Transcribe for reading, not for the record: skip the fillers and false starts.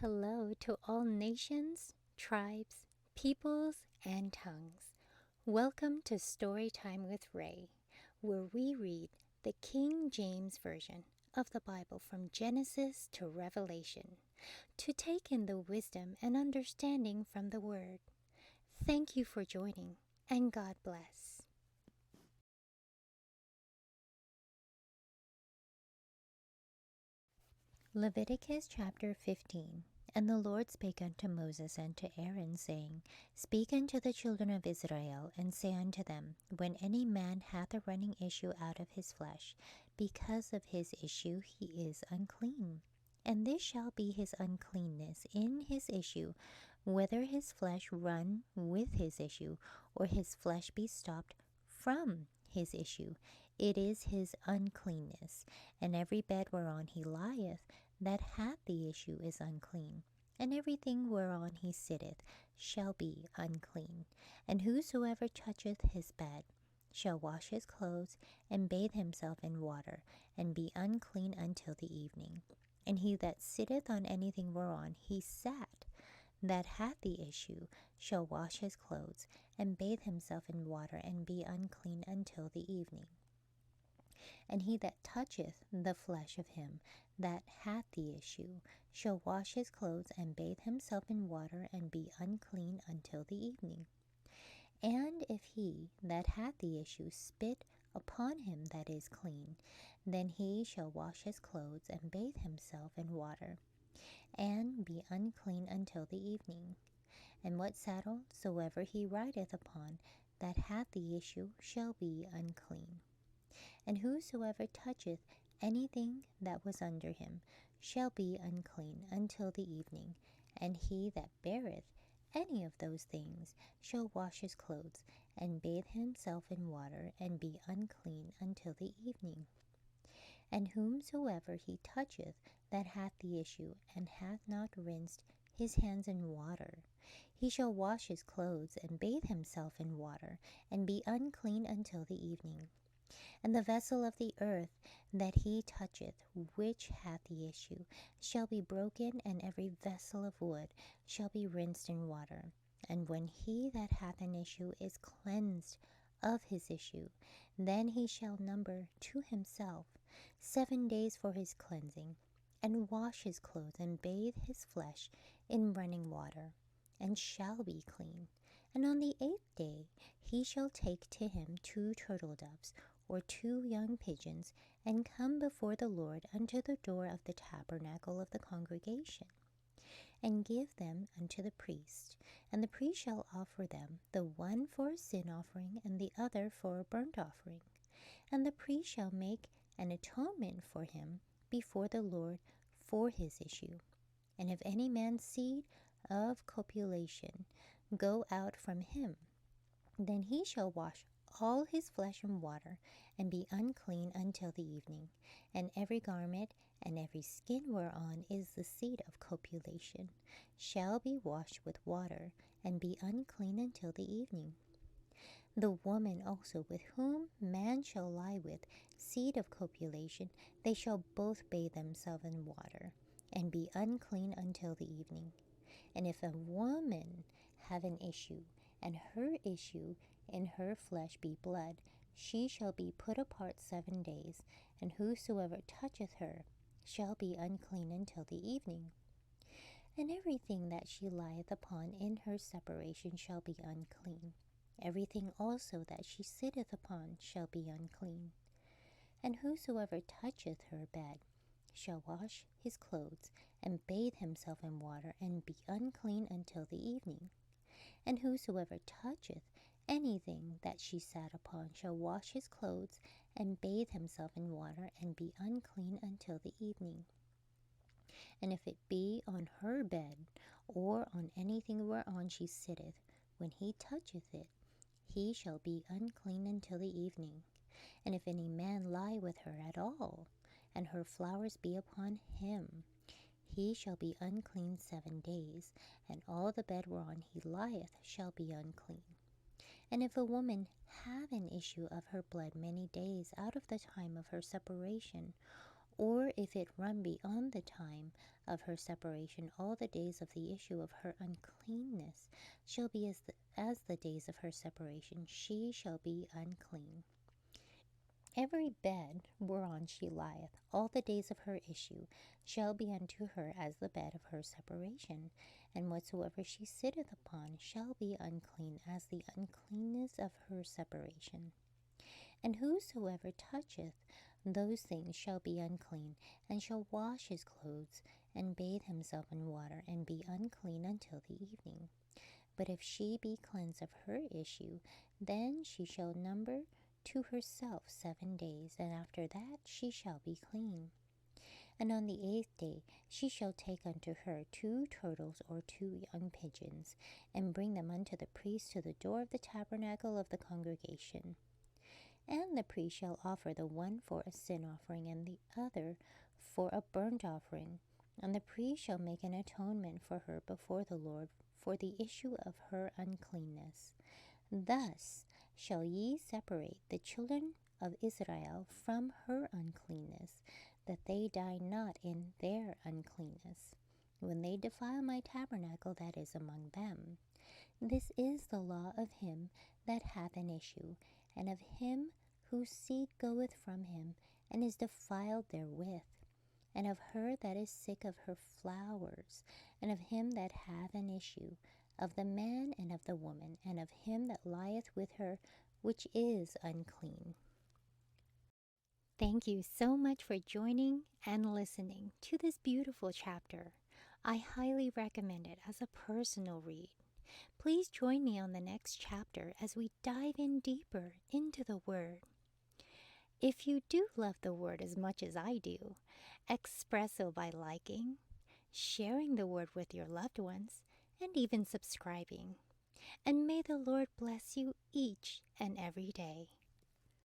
Hello to all nations, tribes, peoples, and tongues. Welcome to Storytime with Ray, where we read the King James Version of the Bible from Genesis to Revelation, to take in the wisdom and understanding from the Word. Thank you for joining, and God bless. Leviticus chapter 15. And the Lord spake unto Moses and to Aaron, saying, Speak unto the children of Israel, and say unto them, When any man hath a running issue out of his flesh, because of his issue he is unclean. And this shall be his uncleanness in his issue, whether his flesh run with his issue, or his flesh be stopped from his issue. It is his uncleanness. And every bed whereon he lieth, that hath the issue is unclean, and everything whereon he sitteth shall be unclean. And whosoever toucheth his bed shall wash his clothes, and bathe himself in water, and be unclean until the evening. And he that sitteth on anything whereon he sat, that hath the issue, shall wash his clothes, and bathe himself in water, and be unclean until the evening. And he that toucheth the flesh of him that hath the issue shall wash his clothes, and bathe himself in water, and be unclean until the evening. And if he that hath the issue spit upon him that is clean, then he shall wash his clothes, and bathe himself in water, and be unclean until the evening. And what saddle soever he rideth upon that hath the issue shall be unclean. And whosoever toucheth anything that was under him shall be unclean until the evening. And he that beareth any of those things shall wash his clothes, and bathe himself in water, and be unclean until the evening. And whomsoever he toucheth that hath the issue, and hath not rinsed his hands in water, he shall wash his clothes, and bathe himself in water, and be unclean until the evening. And the vessel of the earth that he toucheth, which hath the issue, shall be broken, and every vessel of wood shall be rinsed in water. And when he that hath an issue is cleansed of his issue, then he shall number to himself 7 days for his cleansing, and wash his clothes, and bathe his flesh in running water, and shall be clean. And on the 8th day he shall take to him 2 turtle doves, or 2 young pigeons, and come before the Lord unto the door of the tabernacle of the congregation, and give them unto the priest. And the priest shall offer them, the one for a sin offering, and the other for a burnt offering. And the priest shall make an atonement for him before the Lord for his issue. And if any man's seed of copulation go out from him, then he shall wash all his flesh in water, and be unclean until the evening. And every garment and every skin whereon is the seed of copulation shall be washed with water, and be unclean until the evening. The woman also with whom man shall lie with seed of copulation, they shall both bathe themselves in water, and be unclean until the evening. And if a woman have an issue, and her issue in her flesh be blood, she shall be put apart 7 days, and whosoever toucheth her shall be unclean until the evening. And everything that she lieth upon in her separation shall be unclean. Everything also that she sitteth upon shall be unclean. And whosoever toucheth her bed shall wash his clothes, and bathe himself in water, and be unclean until the evening. And whosoever toucheth anything that she sat upon shall wash his clothes, and bathe himself in water, and be unclean until the evening. And if it be on her bed, or on anything whereon she sitteth, when he toucheth it, he shall be unclean until the evening. And if any man lie with her at all, and her flowers be upon him, he shall be unclean 7 days, and all the bed whereon he lieth shall be unclean. And if a woman have an issue of her blood many days out of the time of her separation, or if it run beyond the time of her separation, all the days of the issue of her uncleanness shall be as the days of her separation. She shall be unclean. Every bed whereon she lieth, all the days of her issue, shall be unto her as the bed of her separation. And whatsoever she sitteth upon shall be unclean as the uncleanness of her separation. And whosoever toucheth those things shall be unclean, and shall wash his clothes, and bathe himself in water, and be unclean until the evening. But if she be cleansed of her issue, then she shall number to herself 7 days, and after that she shall be clean. And on the 8th day she shall take unto her 2 turtles or 2 young pigeons, and bring them unto the priest to the door of the tabernacle of the congregation. And the priest shall offer the one for a sin offering, and the other for a burnt offering. And the priest shall make an atonement for her before the Lord for the issue of her uncleanness. Thus shall ye separate the children of Israel from her uncleanness, that they die not in their uncleanness, when they defile my tabernacle that is among them. This is the law of him that hath an issue, and of him whose seed goeth from him, and is defiled therewith, and of her that is sick of her flowers, and of him that hath an issue, of the man and of the woman, and of him that lieth with her, which is unclean. Thank you so much for joining and listening to this beautiful chapter. I highly recommend it as a personal read. Please join me on the next chapter as we dive in deeper into the Word. If you do love the Word as much as I do, express so by liking, sharing the Word with your loved ones, and even subscribing. And may the Lord bless you each and every day.